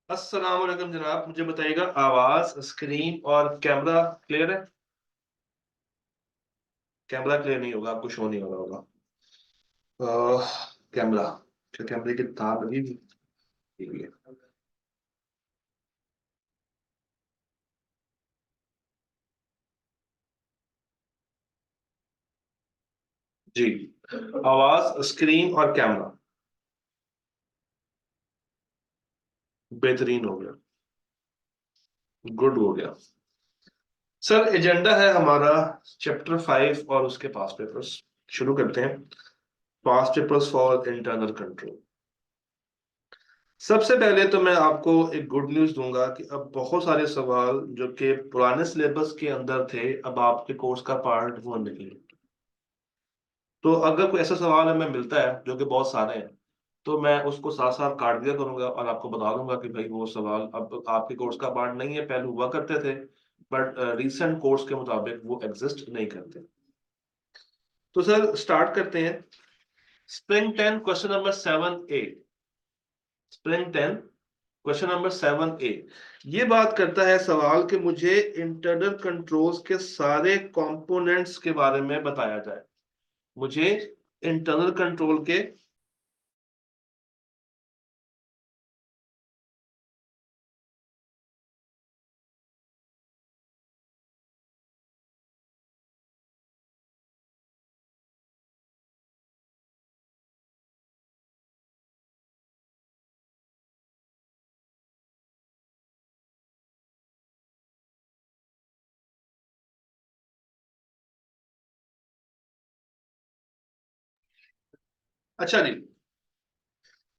अस्सलाम वालेकुम जनाब, मुझे बताइएगा आवाज, स्क्रीन और कैमरा क्लियर है? कैमरा क्लियर नहीं होगा, आपको शो नहीं हो रहा होगा। कैमरा, अच्छा कैमरे की तार लगी हुई ठीक है। जी, आवाज, स्क्रीन और कैमरा बेहतरीन हो गया, गुड हो गया। सर एजेंडा है हमारा चैप्टर 5 और उसके पास पेपर्स। शुरू करते हैं। पास पेपर्स फॉर इंटरनल कंट्रोल। सबसे पहले तो मैं आपको एक गुड न्यूज दूंगा कि अब बहुत सारे सवाल जो कि पुराने सिलेबस के अंदर थे, अब आपके कोर्स का पार्ट वो नहीं है। तो अगर कोई ऐसा सवाल हमें मिलता है जो कि बहुत सारे हैं, तो मैं उसको साथ साथ काट दिया करूंगा और आपको बता दूंगा कि भाई वो सवाल अब आपके कोर्स का पार्ट नहीं है, पहले हुआ करते थे बट रीसेंट कोर्स के मुताबिक वो एग्जिस्ट नहीं करते। तो सर स्टार्ट करते हैं। Spring 10 question number 7A। Spring 10 question number 7A ये बात करता है सवाल कि मुझे इंटरनल कंट्रोल्स के सारे कंपोनेंट्स के बारे में बताया जाए। मुझे इंटरनल कंट्रोल के अच्छा जी,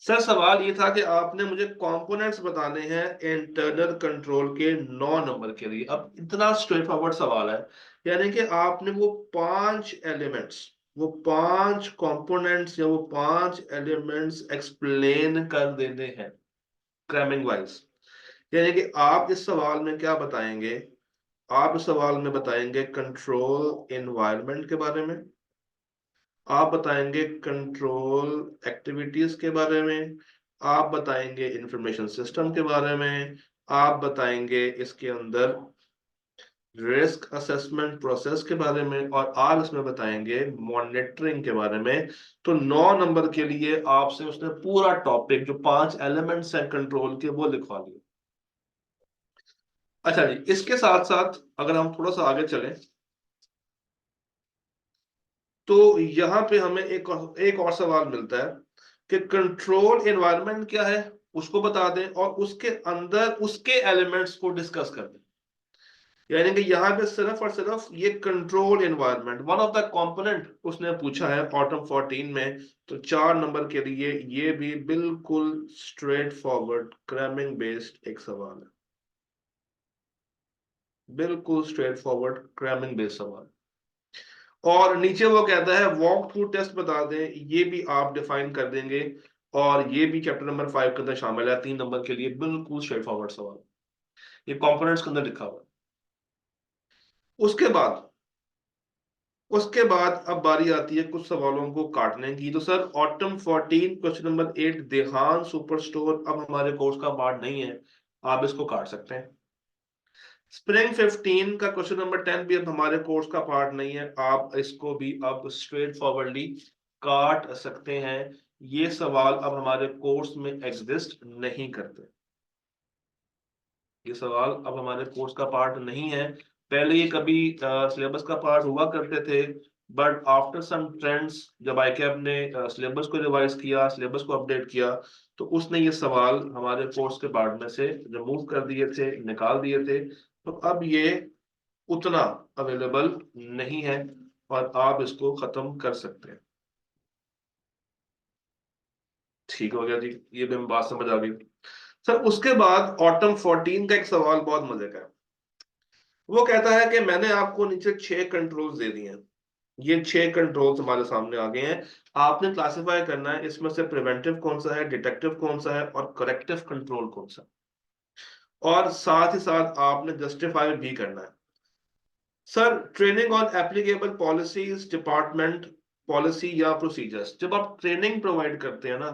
सर सवाल ये था कि आपने मुझे कंपोनेंट्स बताने हैं इंटरनल कंट्रोल के 9 नंबर के लिए। अब इतना स्ट्रेट फॉरवर्ड सवाल है, यानी कि आपने वो 5 एलिमेंट्स, वो 5 कंपोनेंट्स या वो 5 एलिमेंट्स एक्सप्लेन कर देने हैं क्रैमिंग वाइज। यानी कि आप इस सवाल में क्या बताएंगे? आप इस सवाल में बताएंगे कंट्रोल एनवायरनमेंट के बारे में, आप बताएंगे कंट्रोल एक्टिविटीज के बारे में, आप बताएंगे इंफॉर्मेशन सिस्टम के बारे में, आप बताएंगे इसके अंदर रिस्क असेसमेंट प्रोसेस के बारे में, और आप इसमें बताएंगे मॉनिटरिंग के बारे में। तो 9 नंबर के लिए आपसे उसने पूरा टॉपिक जो 5 एलिमेंट्स हैं कंट्रोल के वो लिखवा दिए। अच्छा जी, इसके साथ साथ अगर हम थोड़ा सा आगे चलें तो यहाँ पे हमें एक और सवाल मिलता है कि कंट्रोल एनवायरनमेंट क्या है, उसको बता दें और उसके अंदर उसके एलिमेंट्स को डिस्कस कर दें। यानी कि यहाँ पे सिर्फ और सिर्फ ये control environment one of the component उसने पूछा है ऑटम 14 में। तो 4 नंबर के लिए ये भी बिल्कुल स्ट्रेट फॉरवर्ड क्रैमिंग बेस्ड एक सवाल है, बिल्कुल स्ट्रेट फॉरवर्ड क्रैमिंग बेस्ड सवाल। और नीचे वो कहता है वॉक थ्रू टेस्ट बता दें, ये भी आप डिफाइन कर देंगे और ये भी चैप्टर नंबर 5 के अंदर शामिल है। 3 नंबर के लिए बिल्कुल स्ट्रेट फॉरवर्ड सवाल, ये कंपोनेंट्स के अंदर लिखा हुआ है। उसके बाद उसके बाद अब बारी आती है कुछ सवालों को काटने की। तो sir autumn 14 question number 8 देहान super store अब हमारे कोर्स का पार्ट नहीं है, आप इसको काट सकते हैं। स्प्रिंग 15 का क्वेश्चन नंबर 10 भी अब हमारे कोर्स का पार्ट नहीं है, आप इसको भी अब स्ट्रेट फॉरवर्डली काट सकते हैं। ये सवाल अब हमारे कोर्स में एग्जिस्ट नहीं करते, ये सवाल अब हमारे कोर्स का पार्ट नहीं है। पहले ये कभी सिलेबस का पार्ट हुआ करते थे, बट आफ्टर सम ट्रेंड्स जब आईकेएब ने सिलेबस को रिवाइज किया, सिलेबस को अपडेट किया, तो उसने ये सवाल हमारे कोर्स के पार्ट में से रिमूव कर दिए थे, निकाल दिए थे। तो अब ये उतना अवेलेबल नहीं है और आप इसको खत्म कर सकते हैं। ठीक हो गया जी, ये भी बात समझ आ गई। सर उसके बाद ऑटम 14 का एक सवाल बहुत मजे का है। वो कहता है कि मैंने आपको नीचे 6 कंट्रोल्स दे दिए हैं, ये 6 कंट्रोल्स हमारे सामने आ गए हैं। आपने क्लासिफाई करना है इसमें से प्रिवेंटिव कौन सा है, डिटेक्टिव कौन सा है और करेक्टिव कंट्रोल कौन सा है। और साथ ही साथ आपने जस्टिफाई भी करना है। Sir training on applicable policies department policy या प्रोसीजर्स, जब आप ट्रेनिंग प्रोवाइड करते हैं ना,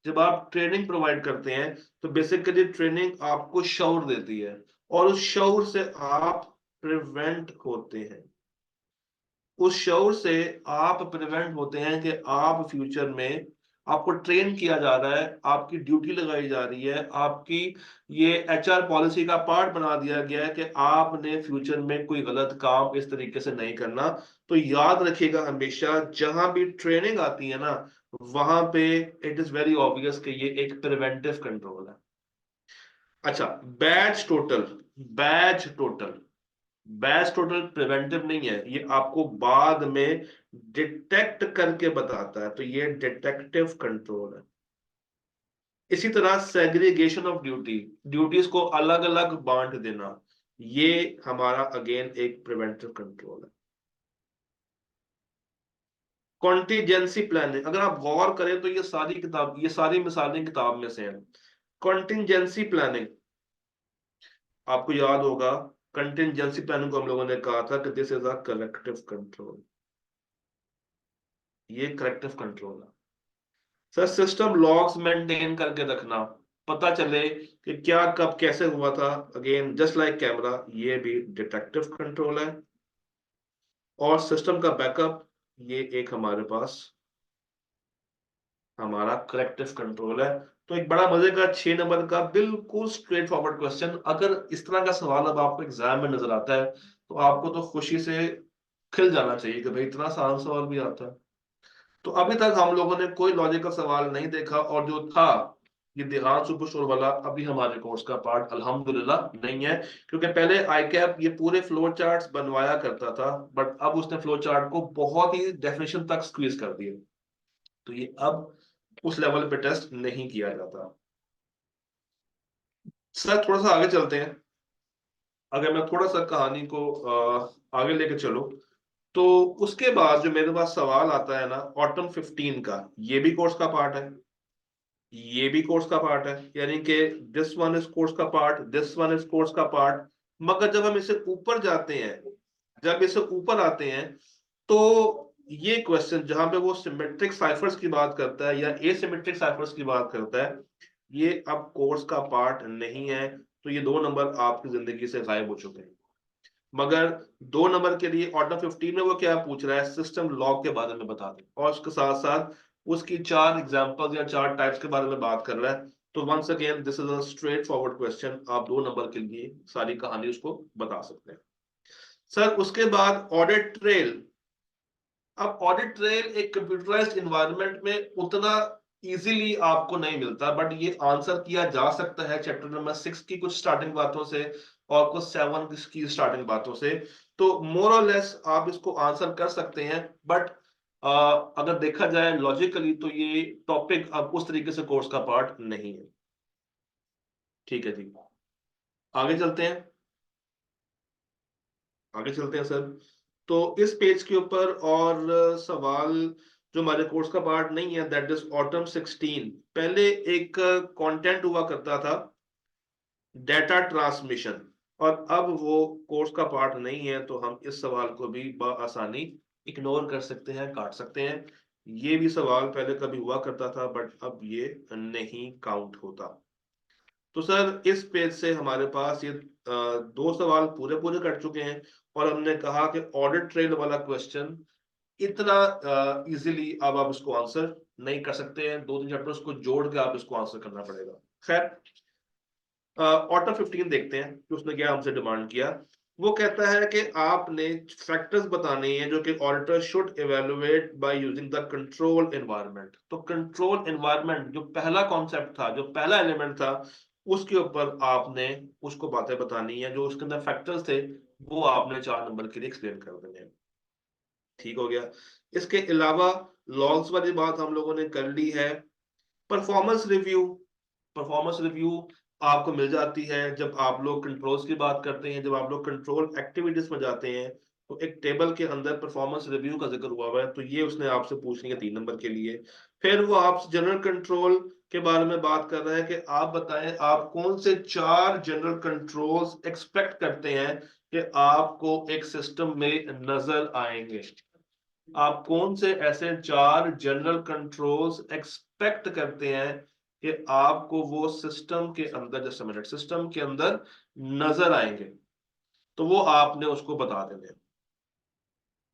जब आप ट्रेनिंग प्रोवाइड करते हैं तो बेसिकली ट्रेनिंग आपको शौर देती है, और उस शौर से आप प्रिवेंट होते हैं। उस शौर से आप प्रिवेंट होते हैं कि आप फ्यूचर में, आपको ट्रेन किया जा रहा है, आपकी ड्यूटी लगाई जा रही है, आपकी ये एचआर पॉलिसी का पार्ट बना दिया गया है कि आपने फ्यूचर में कोई गलत काम इस तरीके से नहीं करना। तो याद रखिएगा हमेशा जहां भी ट्रेनिंग आती है ना, वहां पे इट इज वेरी ऑब्वियस कि ये एक प्रिवेंटिव कंट्रोल है। अच्छा, batch total, batch total, batch total preventive नहीं है, ये आपको बाद में डिटेक्ट करके बताता है, तो ये डिटेक्टिव कंट्रोल है। इसी तरह सेग्रीगेशन ऑफ ड्यूटी, ड्यूटीज को अलग अलग बांट देना, ये हमारा अगेन एक प्रिवेंटिव कंट्रोल है। कॉन्टीजेंसी प्लानिंग, अगर आप गौर करें तो ये सारी किताब, ये सारी मिसालें किताब में से हैं। कॉन्टीजेंसी प्लानिंग, आपको याद होगा, कंटिजेंसी प्लानिंग को हम लोगों ने कहा था कि this is a corrective control, ये करेक्टिव कंट्रोल है। सर सिस्टम लॉग्स मेंटेन करके रखना, पता चले कि क्या कब कैसे हुआ था, अगेन जस्ट लाइक कैमरा, ये भी डिटेक्टिव कंट्रोल है। और सिस्टम का बैकअप, ये एक हमारे पास हमारा करेक्टिव कंट्रोल है। तो एक बड़ा मजे का 6 नंबर का बिल्कुल स्ट्रेट फॉरवर्ड क्वेश्चन, अगर इस तरह का सवाल अब आपको एग्जाम में नजर आता है तो आपको तो खुशी से खिल जाना चाहिए कि भाई इतना आसान सवाल भी आता है। तो अभी तक हम लोगों ने कोई लॉजिकल सवाल नहीं देखा, और जो था ये ध्यान सुपर स्टोर वाला अभी हमारे कोर्स का पार्ट अल्हम्दुलिल्लाह नहीं है, क्योंकि पहले आईकैप ये पूरे फ्लो चार्ट्स बनवाया करता था, बट अब उसने फ्लो चार्ट को बहुत ही डेफिनेशन तक स्क्वीज कर दिया, तो ये अब उस लेवल पे टेस्ट नहीं किया जाता। सर थोड़ा सा आगे चलते हैं, अगर मैं थोड़ा सा कहानी को आगे लेके चलूं, तो उसके बाद जो मेरे पास सवाल आता है ना ऑटम 15 का, ये भी कोर्स का पार्ट है, ये भी कोर्स का पार्ट है, यानी कि दिस वन इज कोर्स का part, this one is course का पार्ट। मगर जब हम इसे ऊपर जाते हैं, जब इसे ऊपर आते हैं, तो ये क्वेश्चन जहां पे वो सिमेट्रिक साइफर्स की बात करता है या एसिमेट्रिक साइफर्स की बात करता है, ये अब कोर्स का पार्ट नहीं है, तो ये 2 नंबर आपकी जिंदगी से गायब हो चुके हैं। मगर 2 नंबर के लिए ऑटो 15 में वो क्या पूछ रहा है, सिस्टम लॉग के बारे में बता दें, और उसके साथ साथ उसकी 4 एग्जांपल्स या 4 टाइप्स के बारे में बात कर रहा है। तो once again this is a straightforward question, आप 2 नंबर के लिए सारी कहानी उसको बता सकते हैं। सर उसके बाद ऑडिट ट्रेल, अब ऑडिट ट्रेल एक कंप्यूटराइज्ड इन्वायरमेंट में उतना इजीली आपको नहीं मिलता, बट ये आंसर किया जा सकता है चैप्टर नंबर 6 की कुछ स्टार्टिंग बातों से और कुछ 7 की स्टार्टिंग बातों से। तो मोर और लेस आप इसको आंसर कर सकते हैं, बट अगर देखा जाए लॉजिकली तो ये टॉपिक अब उस तरीके से कोर्स का पार्ट नहीं है। ठीक है जी, आगे चलते हैं, आगे चलते हैं सर। तो इस पेज के ऊपर और सवाल जो हमारे कोर्स का पार्ट नहीं है, दैट इज ऑटम 16। पहले एक कंटेंट हुआ करता था डेटा ट्रांसमिशन, और अब वो कोर्स का पार्ट नहीं है, तो हम इस सवाल को भी आसानी इग्नोर कर सकते हैं, काट सकते हैं। ये भी सवाल पहले कभी हुआ करता था, बट अब ये नहीं काउंट होता। तो सर इस पेज से हमारे पास ये 2 सवाल पूरे पूरे कट चुके हैं, और हमने कहा कि ऑडिट ट्रेल वाला क्वेश्चन इतना इजीली अब आप इसको आंसर नहीं कर सकते हैं, 2-3 चैप्टर्स को जोड़ के आप इसको आंसर करना पड़ेगा। खैर, ऑटो 15 देखते हैं कि उसने क्या हमसे डिमांड किया। वो कहता है कि आपने फैक्टर्स बताने हैं जो कि auditor should evaluate by using the control environment. तो कंट्रोल एनवायरनमेंट जो पहला कॉन्सेप्ट था, जो पहला एलिमेंट था, उसके ऊपर आपने उसको बातें बतानी है, जो उसके अंदर फैक्टर्स थे वो आपने 4 नंबर के लिए एक्सप्लेन कर देने हैं। ठीक हो गया। इसके अलावा लॉग्स वाली बात हम लोगों ने कर ली है। परफॉर्मेंस रिव्यू, परफॉर्मेंस रिव्यू आपको मिल जाती है जब आप लोग कंट्रोल्स की बात करते हैं, जब आप लोग कंट्रोल एक्टिविटीज में जाते हैं, तो एक टेबल के अंदर परफॉर्मेंस रिव्यू का जिक्र हुआ हुआ है, तो ये उसने आपसे पूछनी है 3 नंबर के लिए। फिर वो आपसे जनरल कंट्रोल के बारे में बात कर रहा है कि आप बताएं आप कौन से 4 जनरल कंट्रोल्स एक्सपेक्ट करते हैं कि आपको एक सिस्टम में नजर आएंगे। आप कौन से ऐसे 4 जनरल कंट्रोल्स एक्सपेक्ट करते हैं कि आपको वो सिस्टम के अंदर, जस्ट मिनट, सिस्टम के अंदर नजर आएंगे, तो वो आपने उसको बता देने हैं।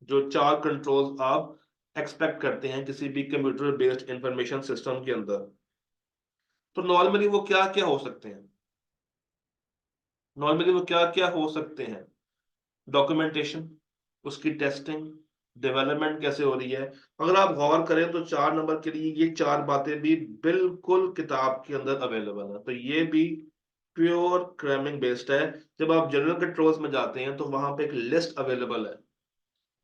जो 4 कंट्रोल्स आप एक्सपेक्ट करते हैं किसी भी कंप्यूटर बेस्ड इंफॉर्मेशन सिस्टम के अंदर, तो नॉर्मली वो क्या क्या हो सकते हैं? नॉर्मली वो क्या क्या हो सकते हैं? डॉक्यूमेंटेशन, उसकी टेस्टिंग, डेवलपमेंट कैसे हो रही है। अगर आप गौर करें तो 4 नंबर के लिए ये 4 बातें भी बिल्कुल किताब के अंदर अवेलेबल है, तो ये भी प्योर क्रैमिंग बेस्ड है। जब आप जनरल कंट्रोल्स में जाते हैं तो वहां पे एक लिस्ट अवेलेबल है,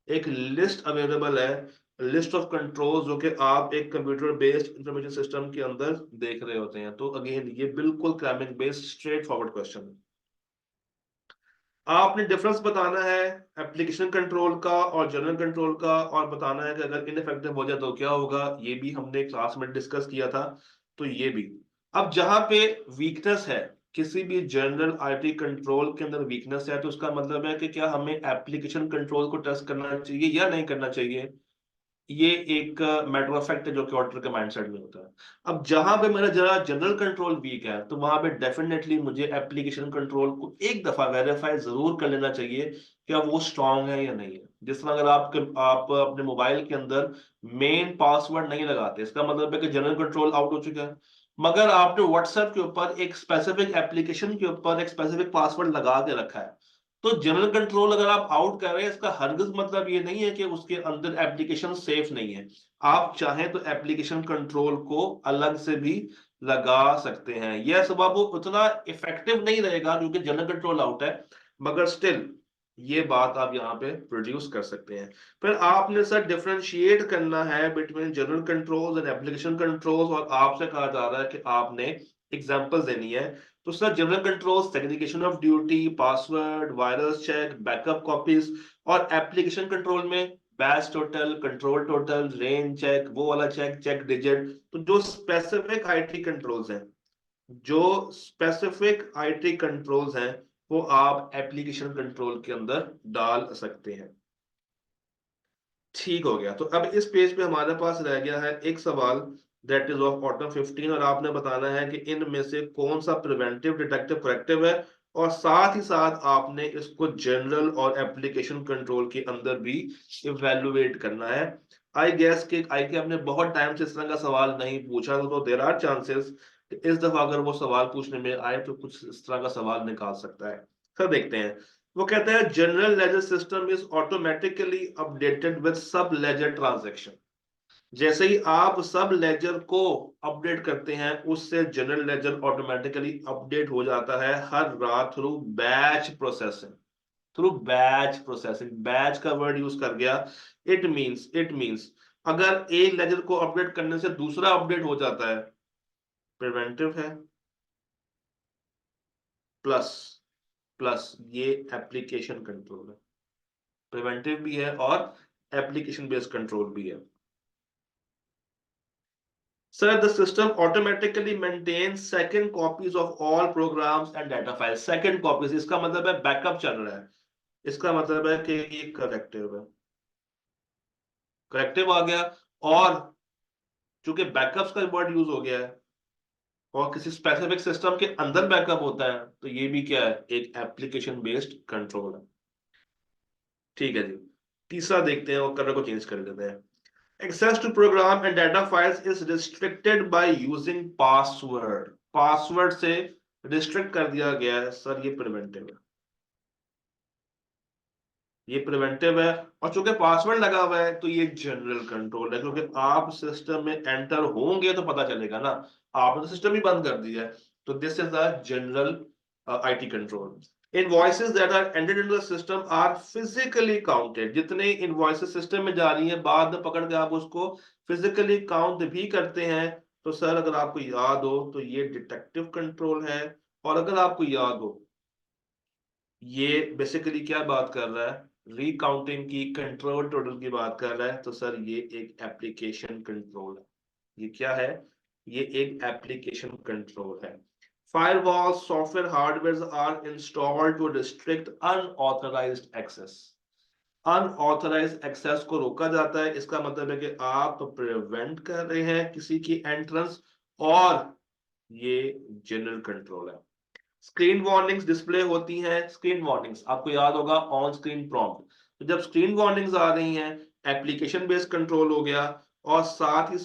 एक लिस्ट अवेलेबल है, लिस्ट ऑफ कंट्रोल्स, जो कि आप एक कंप्यूटर बेस्ड इंफॉर्मेशन सिस्टम के अंदर देख रहे होते हैं। तो अगेन ये बिल्कुल cramming based straight forward question है। आपने डिफरेंस बताना है एप्लीकेशन कंट्रोल का और जनरल कंट्रोल का, और बताना है कि अगर इनफेक्टिव हो जाए तो क्या होगा। ये भी हमने क्लास में डिस्कस किया था। तो ये भी, अब जहां पे वीकनेस है, किसी भी जनरल आईटी कंट्रोल के अंदर वीकनेस है, तो उसका मतलब है कि क्या हमें एप्लीकेशन कंट्रोल को टेस्ट करना चाहिए या नहीं करना चाहिए। ये एक मैटर ऑफ फैक्ट है जो कि ऑडिटर के माइंडसेट में होता है। अब जहां पे मेरा जरा जनरल कंट्रोल वीक है, तो वहां पे डेफिनेटली मुझे एप्लीकेशन कंट्रोल को एक दफा वेरीफाई जरूर कर लेना चाहिए क्या वो स्ट्रांग है या नहीं है। जिस तरह अगर आप अपने मोबाइल के अंदर मेन पासवर्ड नहीं लगाते, इसका मतलब है कि जनरल कंट्रोल आउट हो चुका है। मगर आपने व्हाट्सएप के ऊपर एक स्पेसिफिक एप्लीकेशन के ऊपर एक स्पेसिफिक पासवर्ड लगा के रखा है, तो जनरल कंट्रोल अगर आप आउट कर रहे हैं, इसका हरगिज मतलब ये नहीं है कि उसके अंदर एप्लीकेशन सेफ नहीं है। आप चाहें तो एप्लीकेशन कंट्रोल को अलग से भी लगा सकते हैं। यह सब वो उतना इफेक्टिव नहीं रहेगा क्योंकि जनरल कंट्रोल आउट है, मगर स्टिल ये बात आप यहाँ पे प्रोड्यूस कर सकते हैं। फिर आपने सर डिफरेंशिएट करना है between general controls and application controls, और आपसे कहा जा रहा है कि आपने एग्जांपल्स देनी है। तो sir general controls segregation of duty, password, virus check, backup copies, और एप्लीकेशन कंट्रोल में batch total, control total, range check, वो वाला चेक, चेक डिजिट। तो जो स्पेसिफिक आईटी कंट्रोल्स हैं, जो स्पेसिफिक आईटी कंट्रोल्स हैं, वो आप एप्लीकेशन कंट्रोल के अंदर डाल सकते हैं। ठीक हो गया। तो अब इस पेज पे हमारे पास रह गया है एक सवाल, दैट इज ऑफ ऑटम 15, और आपने बताना है कि इनमें से कौन सा प्रिवेंटिव, डिटेक्टिव, करेक्टिव है, और साथ ही साथ आपने इसको जनरल और एप्लीकेशन कंट्रोल के अंदर भी इवेलुएट करना है। आई के आपने बहुत टाइम से इस तरह का सवाल नहीं पूछा, तो देयर आर चांसेस इस दफा अगर वो सवाल पूछने में आए तो कुछ इस तरह का सवाल निकाल सकता है। सर देखते हैं। वो कहता है general ledger system is automatically updated with सब लेजर ट्रांजैक्शन। जैसे ही आप सब लेजर को अपडेट करते हैं, उससे जनरल लेजर ऑटोमेटिकली अपडेट हो जाता है हर रात through batch processing. Through batch processing, batch का वर्ड यूज कर गया। इट मींस अगर एक लेजर को अपडेट करने से दूसरा अपडेट हो जाता है, प्रिवेंटिव है, प्लस प्लस ये एप्लीकेशन कंट्रोल है। प्रिवेंटिव भी है और एप्लीकेशन बेस्ड कंट्रोल भी है। Sir the system automatically maintains second copies of all programs and data files. Second copies, इसका मतलब है बैकअप चल रहा है। इसका मतलब है कि ये करेक्टिव है, करेक्टिव आ गया। और चूंकि बैकअप्स का वर्ड यूज हो गया है और किसी स्पेसिफिक सिस्टम के अंदर बैकअप होता है, तो ये भी क्या है, एक एप्लीकेशन बेस्ड कंट्रोल है। ठीक है जी। तीसरा देखते हैं, और कलर को चेंज कर देते हैं। Access to program and data files is restricted by using password। Password से रिस्ट्रिक्ट कर दिया गया है। सर ये प्रिवेंटिव है, ये प्रिवेंटिव है। और चूंकि पासवर्ड लगा हुआ है तो ये जनरल कंट्रोल है, क्योंकि आप सिस्टम में एंटर होंगे तो पता चलेगा ना। आपने तो सिस्टम ही बंद कर दिया है। तो this is the general IT control. Invoices that are entered into the system are physically counted. जितने इनवॉइसेस सिस्टम में जा रही हैं, बाद में पकड़ के आप उसको फिजिकली काउंट भी करते हैं। तो सर अगर आपको याद हो तो ये डिटेक्टिव कंट्रोल है। और अगर आपको याद हो, ये बेसिकली क्या बात कर रहा है, रिकाउंटिंग की, कंट्रोल टोटल की बात कर रहा है। तो सर ये एक एप्लीकेशन कंट्रोल है। ये क्या है, ये एक एप्लीकेशन कंट्रोल है। Firewall software hardware are installed to restrict unauthorized access. Unauthorized access को रोका जाता है। इसका मतलब है कि आप प्रिवेंट कर रहे हैं किसी की एंट्रेंस, और ये जनरल कंट्रोल है। स्क्रीन वार्निंग्स डिस्प्ले होती हैं। स्क्रीन वार्निंग्स आपको याद होगा, ऑन स्क्रीन प्रॉम्प्ट। तो जब स्क्रीन वार्निंग्स आ रही हैं, एप्लीकेशन बेस्ड कंट्रोल हो गया। और साथ ही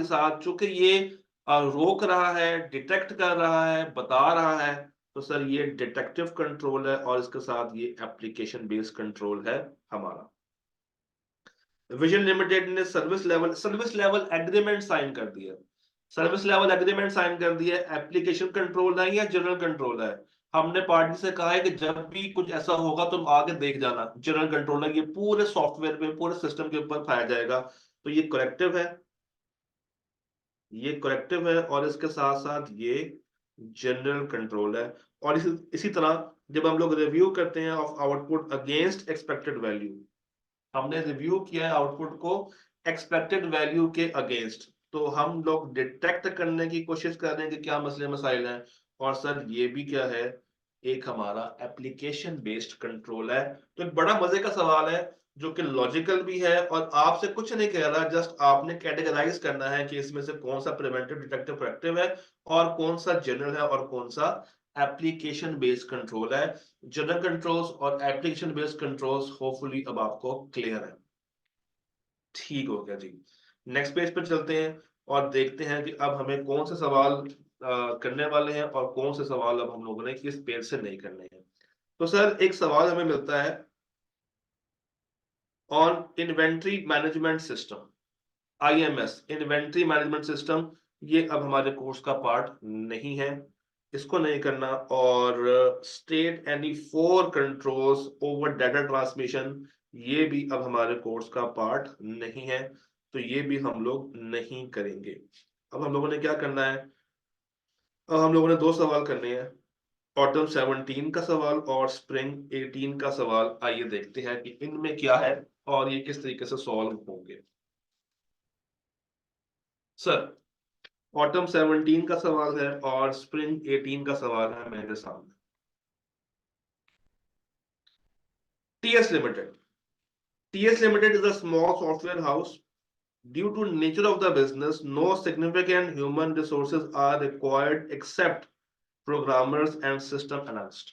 साथ चूंकि ये रोक रहा है, डिटेक्ट कर रहा है, बता रहा है, तो सर ये डिटेक्टिव कंट्रोल है और इसके साथ ये एप्लीकेशन बेस्ड कंट्रोल है हमारा। विजन लिमिटेड ने सर्विस लेवल एग्रीमेंट साइन कर दिया। सर्विस लेवल एग्रीमेंट साइन कर दिया। एप्लीकेशन कंट्रोल है या जनरल कंट्रोल है? हमने पार्टी से कहा है कि जब भी कुछ ऐसा होगा तुम आगे देख जाना, जनरल कंट्रोल है, ये पूरे सॉफ्टवेयर पे, पूरे सिस्टम के ऊपर पाया जाएगा। तो ये करेक्टिव है, ये करेक्टिव है, और इसके साथ साथ ये जनरल कंट्रोल है। और इसी तरह जब हम लोग रिव्यू करते हैं of output against expected value, हमने रिव्यू किया है आउटपुट को एक्सपेक्टेड वैल्यू के अगेंस्ट, तो हम लोग डिटेक्ट करने की कोशिश कर रहे हैं कि क्या मसले मसाइल हैं। और सर ये भी क्या है, एक हमारा एप्लीकेशन बेस्ड कंट्रोल है। तो एक बड़ा मजे का सवाल है, जो कि लॉजिकल भी है और आपसे कुछ नहीं कह रहा, जस्ट आपने कैटेगराइज करना है कि इसमें से कौन सा प्रिवेंटिव, डिटेक्टिव, प्रोएक्टिव है, और कौन सा जनरल है और कौन सा एप्लीकेशन बेस्ड कंट्रोल है। जनरल कंट्रोल्स और एप्लीकेशन बेस्ड कंट्रोल्स होपफुली अब आपको क्लियर है। ठीक हो गया जी। नेक्स्ट पेज पर चलते हैं और देखते हैं कि अब हमें कौन से सवाल करने वाले हैं और कौन से सवाल अब हम लोगों ने किस पेज से नहीं करने हैं। तो सर एक सवाल हमें मिलता है on inventory management system, IMS, inventory management system. ये अब हमारे कोर्स का पार्ट नहीं है, इसको नहीं करना। और state any four controls over data transmission, ये भी अब हमारे कोर्स का पार्ट नहीं है, तो ये भी हम लोग नहीं करेंगे। अब हम लोगों ने क्या करना है, अब हम लोगों ने दो सवाल करने हैं, ऑटम 17 का सवाल और स्प्रिंग 18 का सवाल। आइए देखते हैं कि इनमें क्या है और ये किस तरीके से सॉल्व होंगे। सर ऑटम 17 का सवाल है और स्प्रिंग 18 का सवाल है मेरे सामने। TS limited, TS limited is a small software house. Due to nature of the business, no significant human resources are required except programmers and system analysts.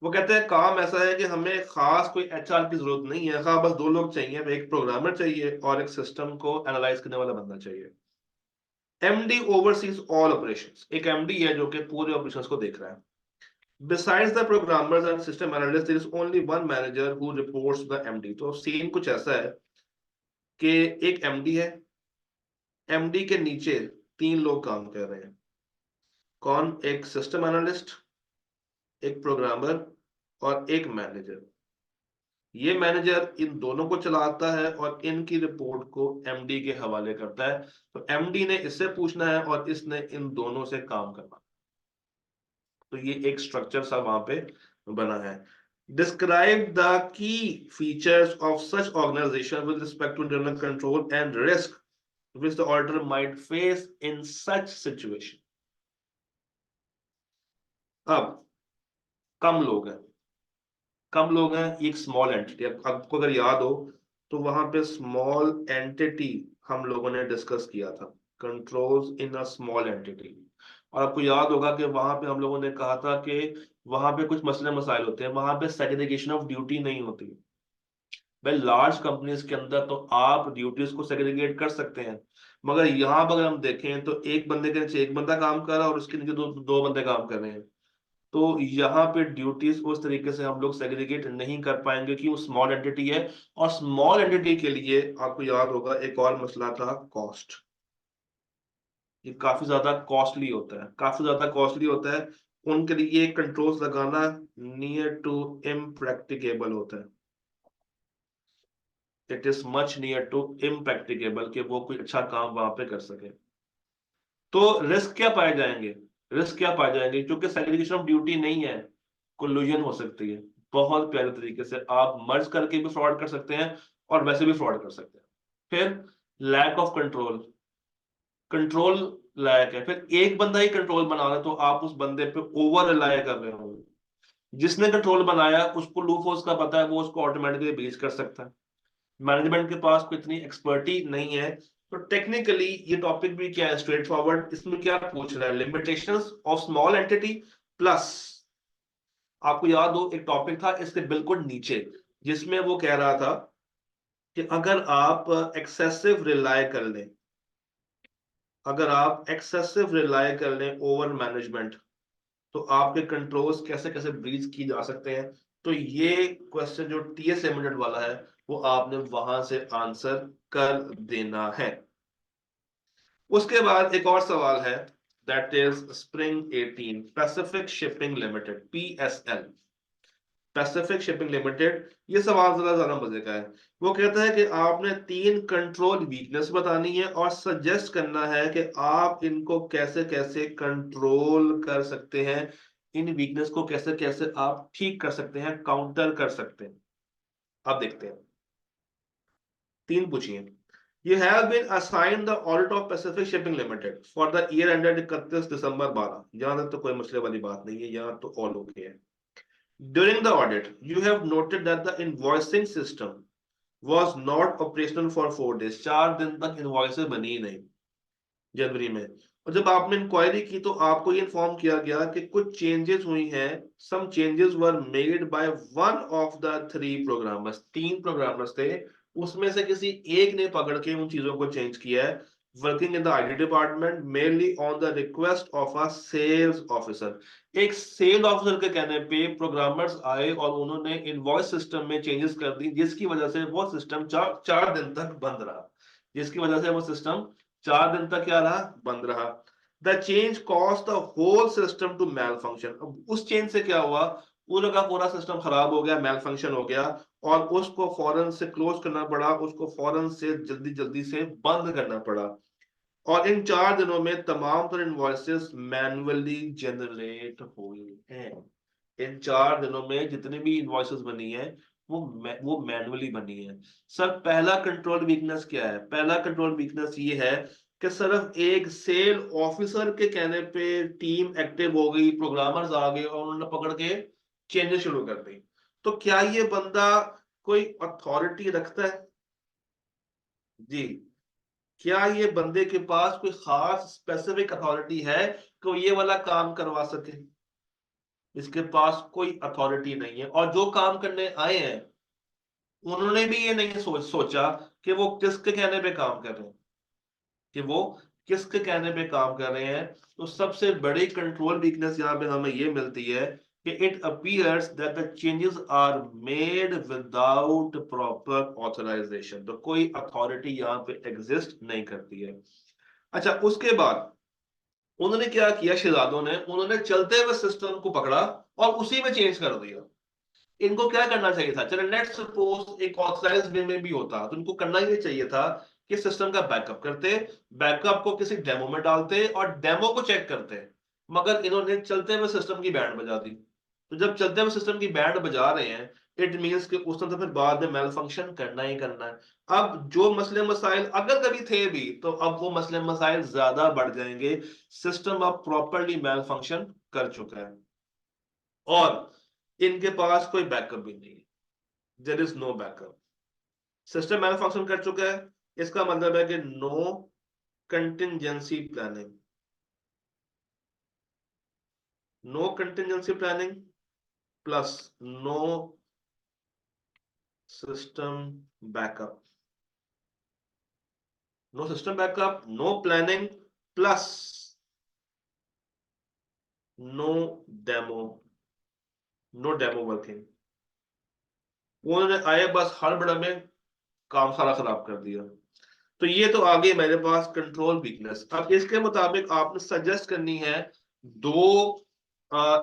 वो कहते हैं काम ऐसा है कि हमें खास कोई एचआर की जरूरत नहीं है, हाँ बस दो लोग चाहिए, एक प्रोग्रामर चाहिए और एक सिस्टम को एनालाइज करने वाला बंदा चाहिए। एमडी ओवरसीज ऑल ऑपरेशंस, एक एमडी है जो कि पूरे ऑपरेशंस को देख रहा है। Besides the programmers and system analysts, there is only one manager who reports to the MD. तो सीन कुछ ऐसा है कि एक एमडी है, एमडी के नीचे तीन लोग काम कर रहे हैं। कौन? एक सिस्टम एनालिस्ट, एक प्रोग्रामर और एक मैनेजर। ये मैनेजर इन दोनों को चलाता है और इनकी रिपोर्ट को एमडी के हवाले करता है। तो एमडी ने इससे पूछना है और इसने इन दोनों से काम करना। तो ये एक स्ट्रक्चर सा वहां पे बना है। Describe the key features of such organization with respect to internal control and risk which the auditor might face in such situation. अब कम लोग हैं, कम लोग हैं, एक स्मॉल एंटिटी। आपको अगर याद हो तो वहां पे स्मॉल एंटिटी हम लोगों ने डिस्कस किया था, controls in a small entity. और आपको याद होगा कि वहां पे हम लोगों ने कहा था कि वहां पे कुछ मसले मसाइल होते हैं, वहां पे सेग्रीगेशन ऑफ ड्यूटी नहीं होती। भाई लार्ज कंपनीज के अंदर तो आप ड्यूटीज को सेग्रीगेट कर सकते हैं, मगर यहाँ पर अगर हम देखें तो एक बंदे के नीचे एक बंदा काम कर रहा है और उसके नीचे दो दो बंदे काम कर रहे हैं। तो यहाँ पे ड्यूटीज उस तरीके से हम लोग सेग्रीगेट नहीं कर पाएंगे कि वो स्मॉल एंटिटी है। और स्मॉल एंटिटी के लिए आपको याद होगा एक और मसला था, कॉस्ट। ये काफी ज्यादा कॉस्टली होता है, काफी ज्यादा कॉस्टली होता है। उनके लिए कंट्रोल्स लगाना नियर टू इम्प्रैक्टिकेबल होता है। It is much near to impracticable कि वो कोई अच्छा काम वहां पे कर सके। तो रिस्क क्या पाए जाएंगे, रिस्क क्या पाए जाएंगे? क्योंकि सेग्रीगेशन ऑफ ड्यूटी नहीं है, कोल्यूजन हो सकती है। बहुत प्यारे तरीके से आप मर्ज करके भी फ्रॉड कर सकते हैं और वैसे भी फ्रॉड कर सकते हैं। फिर lack of control, control lack है। फिर एक बंदा ही कंट्रोल बना रहा है तो आप उस बंदे पे ओवर रिलाय कर रहे हो। जिसने कंट्रोल बनाया उसको लूप होल्स का पता है, वो उसको ऑटोमेटिकली ब्रीच कर सकता है। मैनेजमेंट के पास कोई इतनी एक्सपर्टी नहीं है तो टेक्निकली ये टॉपिक भी क्या है, स्ट्रेट फॉरवर्ड। इसमें क्या पूछ रहा है, limitations of small entity plus, आपको याद हो एक टॉपिक था इसके बिल्कुल नीचे, जिसमें वो कह रहा था कि अगर आप एक्सेसिव रिलाय कर लें, अगर आप एक्सेसिव रिलाय कर लें ओवर मैनेजमेंट, तो आपके कंट्रोल्स कैसे कैसे ब्रीच की जा सकते हैं। तो ये क्वेश्चन जो टीएस लिमिटेड वाला है वो आपने वहां से आंसर कर देना है। उसके बाद एक और सवाल है, that is spring 18 Pacific shipping limited, PSL, Pacific shipping limited. ये सवाल जरा ज्यादा मजे का है। वो कहता है कि आपने 3 कंट्रोल वीकनेस बतानी है और सजेस्ट करना है कि आप इनको कैसे कैसे कंट्रोल कर सकते हैं, इन वीकनेस को कैसे कैसे आप ठीक कर सकते हैं, काउंटर कर सकते हैं। अब देखते हैं, 3 पूछिए। You have been assigned the audit of Pacific Shipping Limited for the year ended 31 दिसंबर 12। यहां तक तो कोई मसले वाली बात नहीं है, यहां तो ऑल ओके है। During the audit, you have noted that the invoicing system was not operational for 4 days। 4 दिन तक इनवॉइसेस बनी ही नहीं जनवरी में। और जब आपने इंक्वायरी की तो आपको ये इन्फॉर्म किया गया कि कुछ चेंजेस हुई हैं, some changes were made by one of the 3 programmers. 3 programmers थे, उसमें से किसी एक ने पकड़ के उन चीजों को चेंज किया है, working in the IT department mainly on the request of a sales officer. एक सेल ऑफिसर के कहने पे प्रोग्रामर्स आए और उन्होंने इनवॉइस सिस्टम में चेंजेस कर दी, जिसकी वजह से वो सिस्टम 4 दिन तक बंद रहा, जिसकी वजह से वो सिस्टम 4 दिन तक क्या रहा, बंद रहा। The change caused the whole system to malfunction. अब उस चेंज से क्या हुआ, पूरा का पूरा सिस्टम खराब हो गया, मैल फंक्शन हो गया, और उसको फौरन से क्लोज करना पड़ा, उसको फौरन से जल्दी जल्दी से बंद करना पड़ा। और इन 4 दिनों में तमाम तर इनवॉइसेस मैन्युअली जनरेट हुई हैं। इन 4 दिनों में जितनी भी इनवॉइसेस बनी है वो मैन्युअली बनी है। सर पहला कंट्रोल वीकनेस क्या है, पहला कंट्रोल वीकनेस ये है कि सिर्फ एक सेल ऑफिसर के कहने पे टीम एक्टिव हो गई, प्रोग्रामर्स आ गए और उन्होंने पकड़ के चेंजेस शुरू कर दी। तो क्या ये बंदा कोई अथॉरिटी रखता है जी, क्या ये बंदे के पास कोई खास स्पेसिफिक अथॉरिटी है कि वो ये वाला काम करवा सके। इसके पास कोई अथॉरिटी नहीं है, और जो काम करने आए हैं उन्होंने भी ये नहीं सोचा कि वो किसके कहने पे काम कर रहे हैं, कि वो किसके कहने पे काम कर रहे हैं। तो सबसे बड़ी कंट्रोल वीकनेस यहाँ पे हमें ये मिलती है कि it appears that the changes are made without proper authorization. तो कोई अथॉरिटी यहाँ पे एग्जिस्ट नहीं करती है। अच्छा, उसके बाद उन्होंने क्या किया शहजादों ने, उन्होंने चलते हुए सिस्टम को पकड़ा और उसी में चेंज कर दिया। इनको क्या करना चाहिए था, चलो लेट्स सपोज एक ऑथराइज्ड वे में भी होता तो इनको करना ये चाहिए था कि सिस्टम का बैकअप करते, बैकअप को किसी डेमो में डालते और डेमो को चेक करते। मगर इन्होंने चलते हुए सिस्टम की बैंड बजा दी। तो जब चलते हुए सिस्टम की बैंड बजा रहे हैं, इट मींस कि उसने तो फिर बाद में मेल फंक्शन करना ही करना है। अब जो मसले मसाइल अगर कभी थे भी, तो अब वो मसले मसाइल ज्यादा बढ़ जाएंगे। सिस्टम अब प्रॉपरली मेल फंक्शन कर चुका है और इनके पास कोई बैकअप भी नहीं है। There is no backup, system malfunction कर चुका है। इसका मतलब है कि no contingency planning, no contingency planning plus no system backup, no system backup, no planning plus no demo, no demo working. उन्होंने आए बस हड़बड़ में काम सारा खराब कर दिया। तो ये तो आ गई मेरे पास कंट्रोल वीकनेस। अब इसके मुताबिक आपने सजेस्ट करनी है 2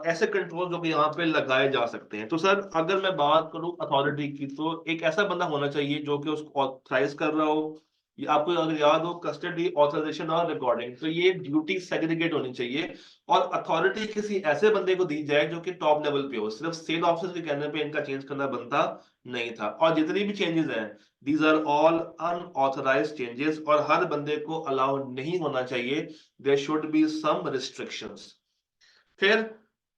ऐसे कंट्रोल जो कि यहाँ पे लगाए जा सकते हैं। तो सर अगर मैं बात करूं अथॉरिटी की, तो एक ऐसा बंदा होना चाहिए जो कि उसको ऑथराइज कर रहा हो। ये आपको अगर याद हो, कस्टडी, ऑथराइजेशन और रिकॉर्डिंग, तो ये ड्यूटी सेग्रीगेट होनी चाहिए। और अथॉरिटी किसी ऐसे बंदे को दी जाए जो कि टॉप लेवल पे हो, सिर्फ सेल ऑफिसर के कहने पे इनका चेंज करना बनता नहीं था। और जितनी भी चेंजेस हैं, these are all unauthorized changes, और हर बंदे को अलाउ नहीं होना चाहिए। There should be some restrictions. फिर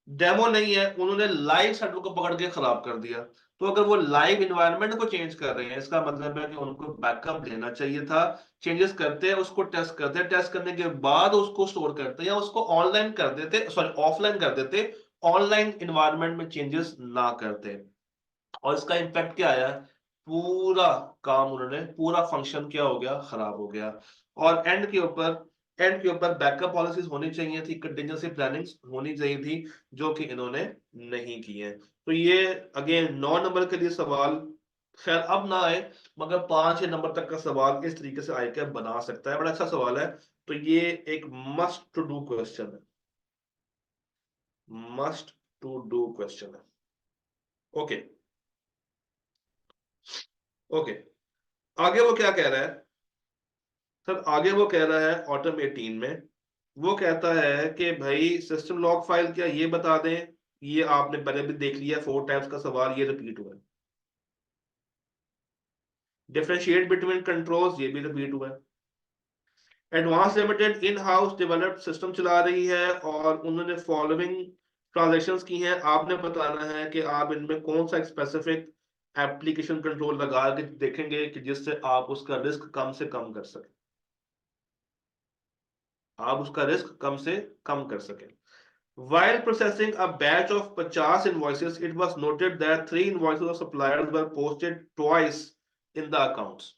डेमो नहीं है, उन्होंने लाइव सेटल को पकड़ के खराब कर दिया। तो अगर वो लाइव इन्वायरमेंट को चेंज कर रहे हैं, इसका मतलब है कि उनको बैकअप लेना चाहिए था। चेंजेस करते हैं, उसको टेस्ट करते हैं, टेस्ट करने के बाद उसको स्टोर करते हैं या उसको ऑनलाइन कर देते, सॉरी ऑफलाइन कर देते, ऑनलाइन इन्वायरमेंट में चेंजेस ना करते। और इसका इम्पैक्ट क्या आया? पूरा काम उन्होंने, पूरा फंक्शन क्या हो गया? खराब हो गया। और एंड के ऊपर बैकअप पॉलिसीज होनी चाहिए थी, कंटिजेंसी प्लानिंग्स होनी चाहिए थी, जो कि इन्होंने नहीं की है। तो ये अगेन 9 नंबर के लिए सवाल खैर अब ना आए, मगर 5 6 नंबर तक का सवाल इस तरीके से आई कैप बना सकता है, बड़ा अच्छा सवाल है। तो ये एक मस्ट टू डू क्वेश्चन है, मस्ट टू डू क्वेश्चन है। Okay, okay. आगे वो क्या कह रहा है? सर आगे वो कह रहा है ऑटम 18 में, वो कहता है कि भाई सिस्टम लॉग फाइल क्या, ये बता दें। ये आपने पहले भी देख लिया, 4 टाइम्स का सवाल ये रिपीट हुआ है। डिफरेंशिएट बिटवीन कंट्रोल्स, ये भी रिपीट हुआ है। Advance limited in house developed system चला रही है और उन्होंने फॉलोइंग ट्रांजेक्शन्स की हैं, आपने बताना है कि आप इनमें कौन सा स्पेसिफिक एप्लीकेशन कंट्रोल लगा के देखेंगे कि जिससे आप उसका रिस्क कम से कम कर सकें, आप उसका रिस्क कम से कम कर सकें। While processing a batch of 50 invoices, it was noted that 3 invoices of suppliers were posted twice in the accounts.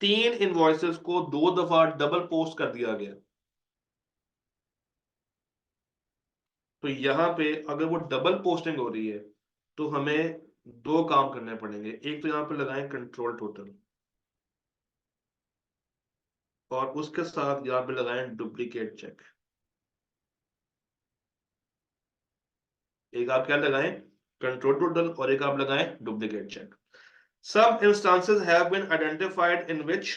3 invoices को 2 दफा डबल पोस्ट कर दिया गया। तो यहां पे अगर वो डबल पोस्टिंग हो रही है तो हमें दो काम करने पड़ेंगे। एक तो यहां पे लगाएं कंट्रोल टोटल, और उसके साथ यहां पे लगाएं डुप्लीकेट चेक। एक आप क्या लगाएं? कंट्रोल टोटल, और एक आप लगाएं duplicate check. Some instances have been identified in which,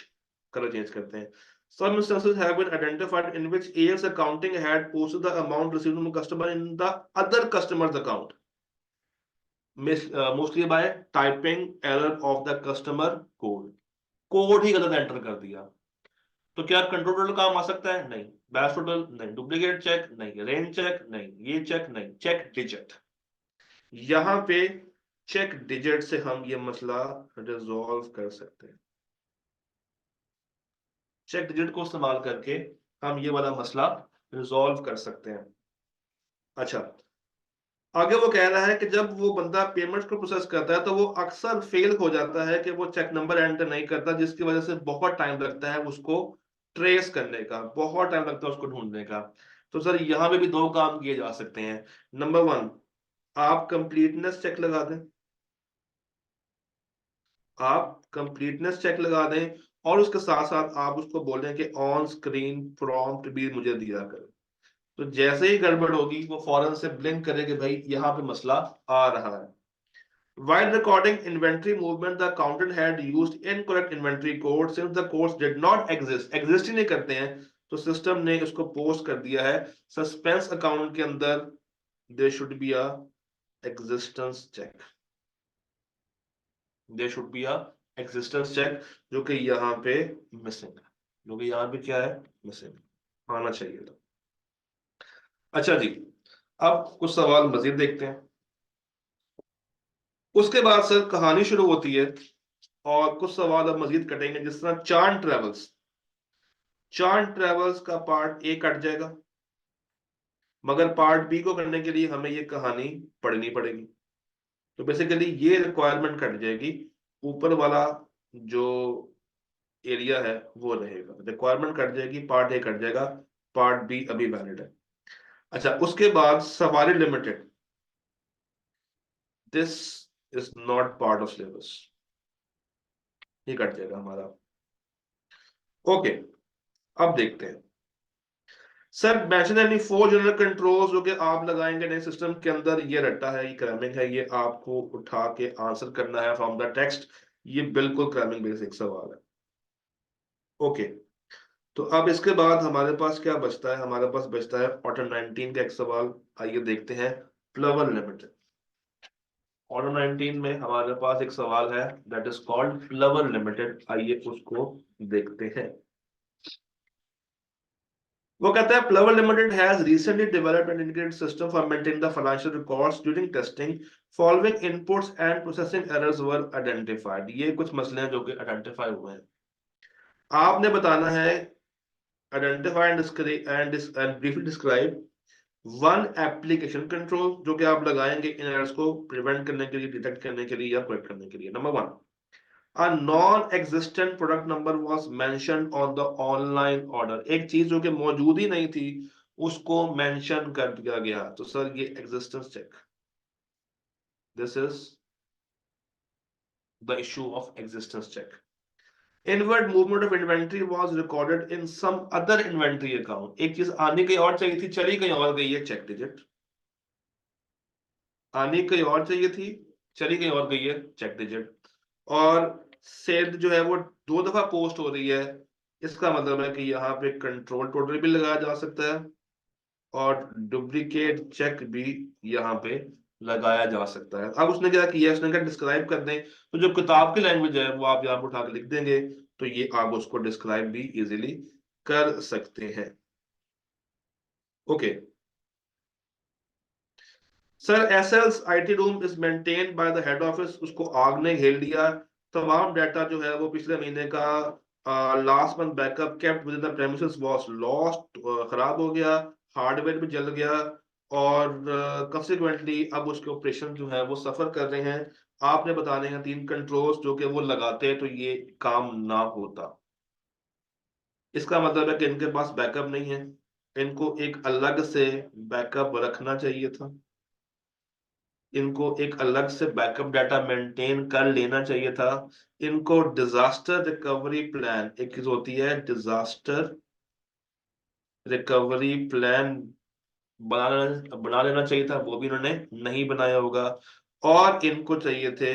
colour change करते हैं। Some instances have been identified in which AS accounting had posted the amount received from a customer in the other customer's account, mostly by typing error of the customer code। Code ही गलत enter कर दिया। तो क्या control total काम आ सकता है? नहीं। बैच टोटल नहीं। डुप्लीकेट चेक नहीं। रेंज चेक नहीं। ये चेक नहीं। चेक डिजिट, यहां पे चेक डिजिट से हम ये मसला रिजॉल्व कर सकते हैं। चेक डिजिट को इस्तेमाल करके हम ये वाला मसला रिजॉल्व कर सकते हैं। अच्छा, आगे वो कह रहा है कि जब वो बंदा पेमेंट्स को प्रोसेस करता है तो वो अक्सर फेल हो जाता है कि वो चेक नंबर एंटर नहीं करता, जिसकी वजह से बहुत टाइम लगता है उसको ट्रेस करने का, बहुत टाइम लगता है उसको ढूंढने का। तो सर यहाँ पे भी दो काम किए जा सकते हैं। नंबर 1, आप कंप्लीटनेस चेक लगा दें, आप कंप्लीटनेस चेक लगा दें, और उसके साथ साथ आप उसको बोलें कि ऑन स्क्रीन प्रॉम्प्ट भी मुझे दिया करें। तो जैसे ही गड़बड़ होगी वो फौरन से ब्लिंक करे कि भाई यहाँ पे मसला आ रहा है। While recording inventory movement, the accountant had used incorrect inventory code since the codes did not exist ही नहीं करते हैं, तो सिस्टम ने इसको पोस्ट कर दिया है सस्पेंस अकाउंट के अंदर। there should be a existence check, there should be a existence check, जो कि यहाँ पे मिसिंग है, जो कि यहाँ पे क्या है? मिसिंग आना चाहिए था। अच्छा जी, अब कुछ सवाल मजीद देखते हैं। उसके बाद सर कहानी शुरू होती है और कुछ सवाल अब मजीद कटेंगे, जिस तरह चांद ट्रेवल्स। चांद ट्रेवल्स का पार्ट ए कट जाएगा, मगर पार्ट बी को करने के लिए हमें ये कहानी पढ़नी पड़ेगी। तो बेसिकली ये रिक्वायरमेंट कट जाएगी, ऊपर वाला जो एरिया है वो रहेगा। रिक्वायरमेंट कट जाएगी, पार्ट ए कट जाएगा, पार्ट बी अभी वैलिड है। अच्छा, उसके बाद सवारी limited, this is not part of syllabus, ये कट जाएगा हमारा। ओके, अब देखते हैं। Sir mention any 4 general controls जो कि आप लगाएंगे नए सिस्टम के अंदर, ये रट्टा है, ये क्रैमिंग है, ये आपको उठा के आंसर करना है फ्रॉम द टेक्स्ट। ये बिल्कुल क्रैमिंग बेसिक सवाल है। ओके, तो अब इसके बाद हमारे पास क्या बचता है? हमारे पास बचता है ऑटो 19 का एक सवाल। आइए देखते हैं। प्लवर लिमिटेड, ऑटो 19 में हमारे पास एक सवाल है that is called Plover Limited. आइए उसको देखते हैं। वो कहता है Plover Limited has recently developed an integrated system for maintaining the financial records during testing following inputs and processing errors were identified. ये कुछ मसले हैं जो कि आइडेंटिफाई हुए हैं। आपने बताना है identify and briefly describe one application control जो कि आप लगाएंगे इन एरर्स को प्रिवेंट करने के लिए, डिटेक्ट करने के लिए या करेक्ट करने के लिए। Number one, A non-existent product number was mentioned on the online order। एक चीज जो कि मौजूद ही नहीं थी उसको मेंशन कर दिया गया। तो सर ये existence check, this is the issue of existence check. Inward movement of inventory was recorded in some other inventory account. एक चीज आनी कहीं और चाहिए थी, चली कहीं और गई है, चेक डिजिट। आनी कहीं और चाहिए थी, चली कहीं और गई है, चेक डिजिट। और सेल जो है वो दो दफा पोस्ट हो रही है, इसका मतलब है कि यहाँ पे कंट्रोल टोटल भी लगाया जा सकता है और डुप्लीकेट चेक भी यहाँ पे लगाया जा सकता है। अब उसने क्या किया, उसने क्या डिस्क्राइब कर दें, तो जो किताब की लैंग्वेज है वो आप यहाँ पर उठा के लिख देंगे, तो ये आप उसको डिस्क्राइब भी इजीली कर सकते हैं। Okay sir, SLS IT room is maintain by the head office. उसको आग ने घेर लिया। तमाम डाटा जो है वो पिछले महीने का last month backup kept with the premises was lost, खराब हो गया, हार्डवेयर भी जल गया और कंसिक्वेंटली अब उसके ऑपरेशन जो है वो सफर कर रहे हैं। आपने बताने हैं तीन कंट्रोल्स जो कि वो लगाते हैं तो ये काम ना होता। इसका मतलब है कि इनके पास बैकअप नहीं है, इनको एक अलग से बैकअप रखना चाहिए था, इनको एक अलग से बैकअप डाटा मेंटेन कर लेना चाहिए था। इनको डिजास्टर रिकवरी प्लान, एक चीज होती है डिजास्टर रिकवरी प्लान, बना लेना चाहिए था, वो भी इन्होंने नहीं बनाया होगा। और इनको चाहिए थे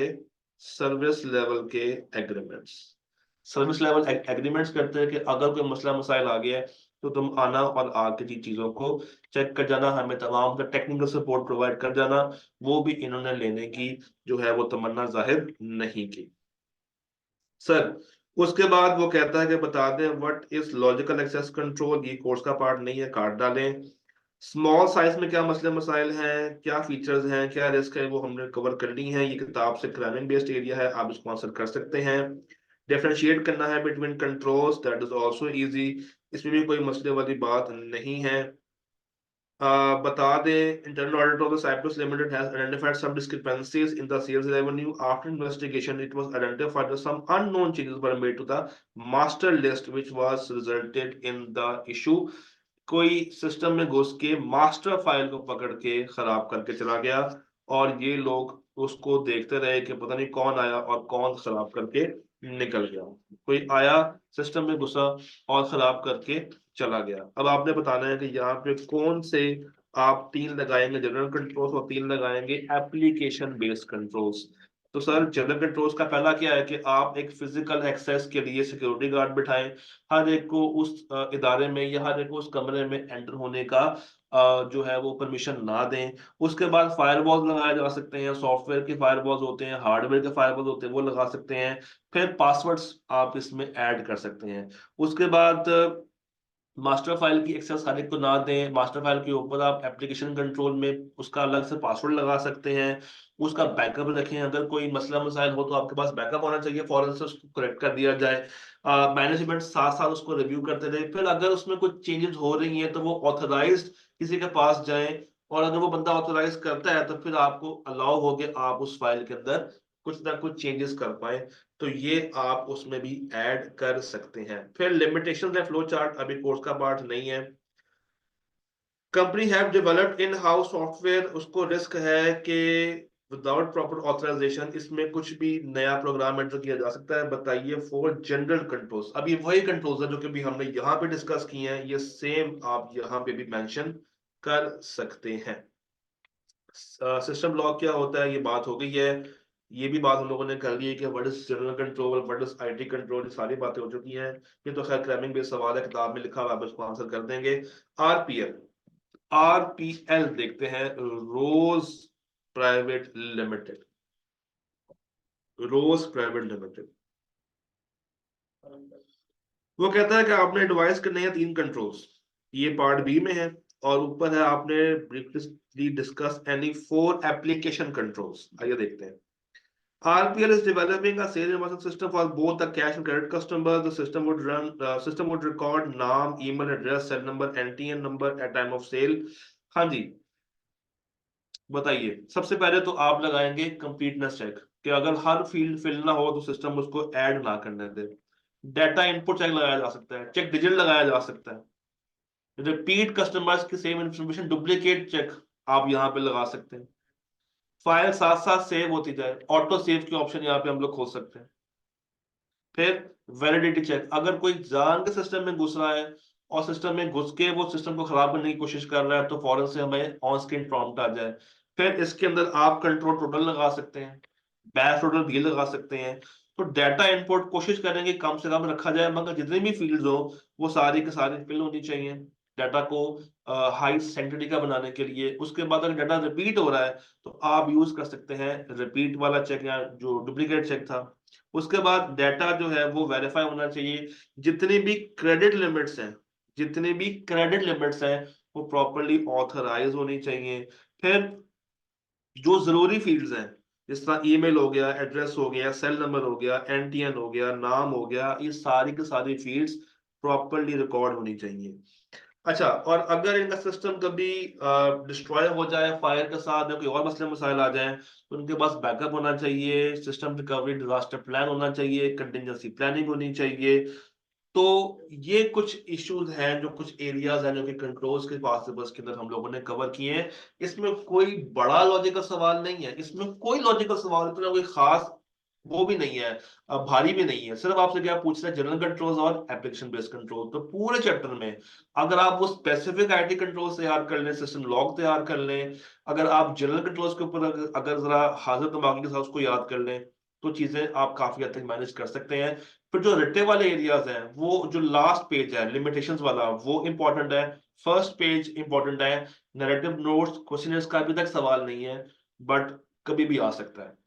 सर्विस लेवल के एग्रीमेंट्स। सर्विस लेवल एग्रीमेंट्स करते हैं कि अगर कोई मसला मसाइल आ गया है तो तुम आना और आके चीजों को चेक कर जाना, हमें तमाम का टेक्निकल सपोर्ट प्रोवाइड कर जाना। वो भी इन्होंने लेने की जो है वो तमन्ना जाहिर नहीं की। सर उसके बाद वो कहता है कि बता दें what is logical access control. ये कोर्स का पार्ट नहीं है, काट डालें। स्मॉल साइज में क्या मसले मसाइल हैं, क्या फीचर्स हैं, क्या रिस्क है, वो हमने कवर करनी है। ये किताब से क्राइमिंग बेस्ड एरिया है, आप इसको आंसर कर सकते हैं। डिफरेंशिएट करना है between controls, that is also easy, इसमें भी कोई मसले वाली बात नहीं है। बता दें internal audit of the Cyprus Limited has identified some discrepancies in the sales revenue. After investigation, it was identified that some unknown changes were made to the master list, which was resulted in the issue। कोई system में घुस के master file को पकड़ के खराब करके चला गया और ये लोग उसको देखते रहे कि पता नहीं कौन आया और कौन खराब करके निकल गया। कोई आया, सिस्टम में घुसा और खराब करके चला गया। अब आपने बताना है कि यहाँ पे कौन से आप तीन लगाएंगे जनरल कंट्रोल्स और तीन लगाएंगे एप्लीकेशन बेस्ड कंट्रोल्स। तो सर जनरल कंट्रोल्स का पहला क्या है कि आप एक फिजिकल एक्सेस के लिए सिक्योरिटी गार्ड बिठाएं, हर एक को उस इदारे में या हर एक को उस कमरे में एंटर होने का जो है वो परमिशन ना दें। उसके बाद फायरवॉल लगाए जा सकते हैं, सॉफ्टवेयर के फायरवॉल्स होते हैं, हार्डवेयर के फायरवॉल होते हैं, वो लगा सकते हैं। फिर पासवर्ड्स आप इसमें ऐड कर सकते हैं। उसके बाद मास्टर फाइल की एक्सेस हर एक को ना दें। मास्टर फाइल के ऊपर आप एप्लीकेशन कंट्रोल में उसका अलग से पासवर्ड लगा सकते हैं। उसका बैकअप रखें, अगर कोई मसला मसाइल हो तो आपके पास बैकअप होना चाहिए, फौरन से उसको करेक्ट कर दिया जाए। मैनेजमेंट साथ साथ उसको रिव्यू करते रहे, फिर अगर उसमें कुछ चेंजेस हो रही हैं तो वो ऑथराइज्ड किसी के पास जाएं, और अगर वो बंदा ऑथराइज करता है तो फिर आपको अलाउ हो गया आप उस फाइल के अंदर कुछ ना कुछ चेंजेस कर पाए, तो ये आप उसमें भी ऐड कर सकते हैं। फिर लिमिटेशन है, फ्लो चार्ट अभी कोर्स का पार्ट नहीं है। Company have developed in house software, उसको रिस्क है कि विदाउट प्रॉपर ऑथराइजेशन इसमें कुछ भी नया प्रोग्राम एंटर किया जा सकता है। बताइए फॉर जनरल कंट्रोल्स। अभी वही कंट्रोल्स है जो कि भी हमने यहाँ पे डिस्कस किए हैं, ये सेम आप यहाँ पे भी मेंशन कर सकते हैं। सिस्टम लॉक क्या होता है ये बात हो गई है। ये भी बात हम लोगों ने कर ली है कि what is general control, what is IT control, ये सारी बातें हो चुकी हैं। ये तो खैर क्रैमिंग बेस्ड सवाल है, किताब में लिखा हुआ है, आप इसको आंसर कर देंगे। आरपीएल, आरपीएल देखते हैं, रोज प्राइवेट लिमिटेड, रोज प्राइवेट लिमिटेड। वो कहता है कि आपने एडवाइस करने हैं तीन कंट्रोल्स। ये पार्ट बी में है। और ऊपर है आपने briefly discuss any 4 application controls. आइए देखते हैं। RPL is developing a sales information system for both the cash and credit customers. The system would record नाम, email address, cell number, NTN number at time of sale। हाँ जी, बताइए। सबसे पहले तो आप लगाएंगे कंप्लीटनेस चेक, कि अगर हर फील्ड फिल ना हो तो सिस्टम उसको ऐड ना करने दे। डाटा इनपुट चेक लगाया जा सकता है, चेक डिजिट लगाया जा सकता है। रिपीट कस्टमर्स की सेम इंफॉर्मेशन डुप्लीकेट चेक आप यहाँ पे लगा सकते हैं। फाइल साथ साथ सेव होती जाए, ऑटो सेव की ऑप्शन यहाँ पे हम लोग खोल सकते हैं। फिर वैलिडिटी चेक, अगर कोई जान के सिस्टम में घुस रहा है और सिस्टम में घुस के वो सिस्टम को खराब करने की कोशिश कर रहा है, तो फौरन से हमें ऑन स्क्रीन प्रॉम्प्ट आ जाए। फिर इसके अंदर आप कंट्रोल टोटल लगा सकते हैं, बैच टोटल भी लगा सकते हैं। तो डाटा इनपुट कोशिश करेंगे कम से कम रखा जाए, मगर जितनी भी फील्ड्स हो वो सारी की सारी फिल होनी चाहिए डाटा को हाई सेंसिटिविटी का बनाने के लिए। उसके बाद अगर डाटा रिपीट हो रहा है तो आप यूज कर सकते हैं रिपीट वाला चेक या जो डुप्लीकेट चेक था। उसके बाद डाटा जो है वो वेरीफाई होना चाहिए। जितनी भी क्रेडिट लिमिट्स हैं, जितनी भी क्रेडिट लिमिट्स हैं वो प्रॉपरली ऑथराइज होनी चाहिए। फिर जो जरूरी फील्ड्स हैं, जिस तरह ईमेल हो गया, एड्रेस हो गया, सेल नंबर हो गया, एनटीएन हो गया, नाम हो गया, ये सारी की सारी फील्ड्स प्रॉपरली रिकॉर्ड होनी चाहिए। अच्छा, और अगर इनका सिस्टम कभी डिस्ट्रॉय हो जाए फायर के साथ या कोई और मसले मसाइल आ जाए, तो उनके पास बैकअप होना चाहिए, सिस्टम रिकवरी डिजास्टर प्लान होना चाहिए, कंटिजेंसी प्लानिंग होनी चाहिए। तो ये कुछ इश्यूज हैं, जो कुछ एरियाज हैं जो कि कंट्रोल्स के पास के अंदर हम लोगों ने कवर किए हैं। इसमें कोई बड़ा लॉजिकल सवाल नहीं है, इसमें कोई लॉजिकल सवाल इतना कोई खास वो भी नहीं है, भारी भी नहीं है। सिर्फ आपसे क्या पूछ रहे हैं, जनरल कंट्रोल्स और एप्लीकेशन बेस्ड कंट्रोल। तो पूरे चैप्टर में अगर आप वो स्पेसिफिक आईटी कंट्रोल तैयार कर लें, सिस्टम लॉग तैयार कर लें, अगर आप जनरल कंट्रोल्स के ऊपर अगर जरा हाजिर दिमागी के साथ उसको याद कर लें, तो चीजें आप काफी हद तक मैनेज कर सकते हैं। फिर जो रट्टे वाले एरियाज हैं, वो जो लास्ट पेज है लिमिटेशंस वाला, वो इंपॉर्टेंट है। फर्स्ट पेज इंपॉर्टेंट है। नैरेटिव नोट्स क्वेश्चंस का अभी तक सवाल नहीं है, बट कभी भी आ सकता है।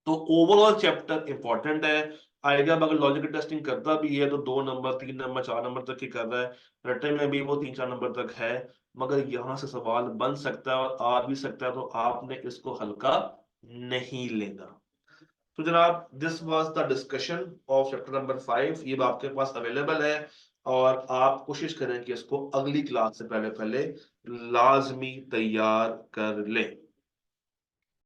तो ओवरऑल चैप्टर इंपॉर्टेंट है। आएगा अगर लॉजिकल टेस्टिंग करता भी है तो 2 नंबर, 3 नंबर, 4 नंबर तक ही कर रहा है। रट्टे में भी वो 3-4 नंबर तक है, मगर यहां से सवाल बन सकता है और आ भी सकता है, तो आपने इसको हल्का नहीं लेना। तो जनाब, this was the discussion of chapter number 5। ये आपके पास अवेलेबल है, और आप कोशिश करें कि इसको अगली क्लास से पहले पहले लाजमी तैयार कर लें।